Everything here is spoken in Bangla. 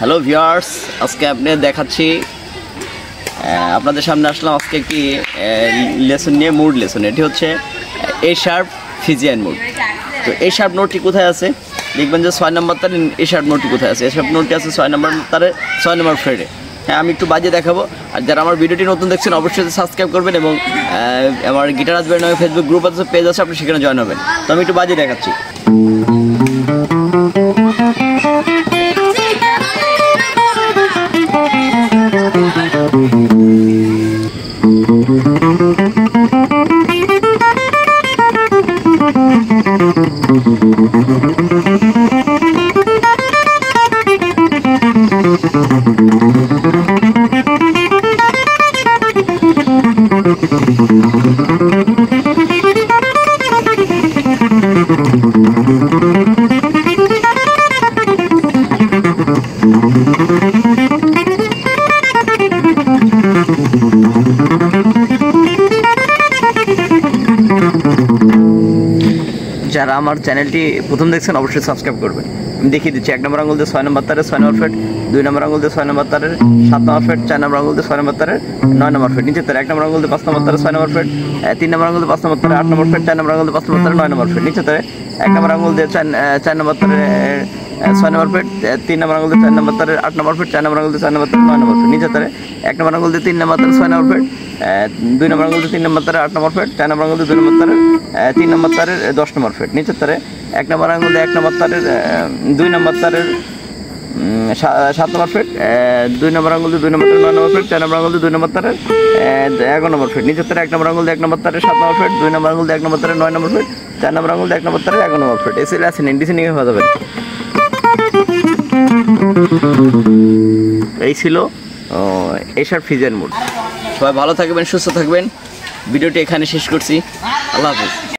হ্যালো ভিউয়ার্স, আজকে আপনাদের দেখাচ্ছি আপনাদের সামনে আসলাম আজকে একটি লেসন নিয়ে, মুড লেসন। এটি হচ্ছে এ শার্প ফিজিয়ান মুড। তো এ শার্প নোটটি কোথায় আছে দেখবেন যে 6 নম্বর তারে এ শার্প নোটটি কোথায় আছে। এ শার্প নোটটি আছে 6 নম্বর তারে, 6 নম্বর ফ্রেডে। হ্যাঁ, আমি একটু বাজিয়ে দেখাবো। আর যারা আমার ভিডিওটি নতুন দেখছেন অবশ্যই সাবস্ক্রাইব করবেন এবং আমার গিটার আসবে নামে ফেসবুক গ্রুপ আছে, পেজ আছে, আপনি সেখানে জয়েন হবেন। তো আমি একটু বাজিয়ে দেখাচ্ছি। যারা আমার চ্যানেলটি প্রথম দেখছেন অবশ্যই সাবস্ক্রাইব করবেন। আমি দেখিয়ে দিচ্ছি। 1 নম্বর আঙুল দিয়ে 6 নম্বর তারে 6 নম্বর ফ্রেট, 2 নম্বর আঙুল দিয়ে 6 নম্বর তারের 7 নম্বর ফ্রেট, 4 নম্বর আঙুল দিয়ে 6 নম্বর তারের 9 নম্বর ফ্রেট, নিচে তারে 1 নম্বর আঙুল দিয়ে 5 নম্বর তারে 6 নম্বর ফ্রেট, 3 নম্বর আঙুল দিয়ে 5 নম্বর তারে 8 নম্বর ফ্রেট, 4 নম্বর আঙুল দিয়ে 5 নম্বর তারে 9 নম্বর ফ্রেট, নিচে তারে 1 নম্বর আঙুল দিয়ে 4 নম্বর তারে 6 নম্বর ফ্রেট, 3 নম্বর আঙুল দিয়ে 4 নম্বর তারে 8 নম্বর ফ্রেট, 4 নম্বর আঙুল দিয়ে 4 নম্বর তারে 9 নম্বর ফ্রেট, নিচে তারে 1 নম্বর আঙুল দিয়ে 3 নম্বর তারে 6 নম্বর ফ্রেট, 2 নম্বর আঙুল দিয়ে 3 নম্বর তারে 8 নম্বর ফ্রেট, 4 নম্বর আঙুল দিয়ে 2 নম্বর তারে 3 নম্বর তারে 10 নম্বর ফ্রেট, নিচে তারে 1 নম্বর আঙুল দিয়ে 1 নম্বর তারের 2 নম্বর তারের 7 নম্বর ফ্রেট, 2 নম্বর আঙুল দিয়ে 2 নম্বর তারের 9 নম্বর ফ্রেট, 4 নম্বর আঙুল দিয়ে 2 নম্বর তারের 11 নম্বর ফ্রেট, নিচে তারে 1 নম্বর আঙুল দিয়ে 1 নম্বর তারের 7 নম্বর ফ্রেট, 2 নম্বর আঙুল দিয়ে 1 নম্বর তারের 9 নম্বর ফ্রেট, 4 নম্বর আঙুল দিয়ে 1 নম্বর তারের 11 নম্বর ফ্রেট। এসএল আছে ডিসেন্ডিং হয়ে যাবে। এই ছিল এ শার্প ফিজিয়ান মুড। সবাই ভালো থাকবেন, সুস্থ থাকবেন। ভিডিওটি এখানে শেষ করছি। আল্লাহ হাফেজ।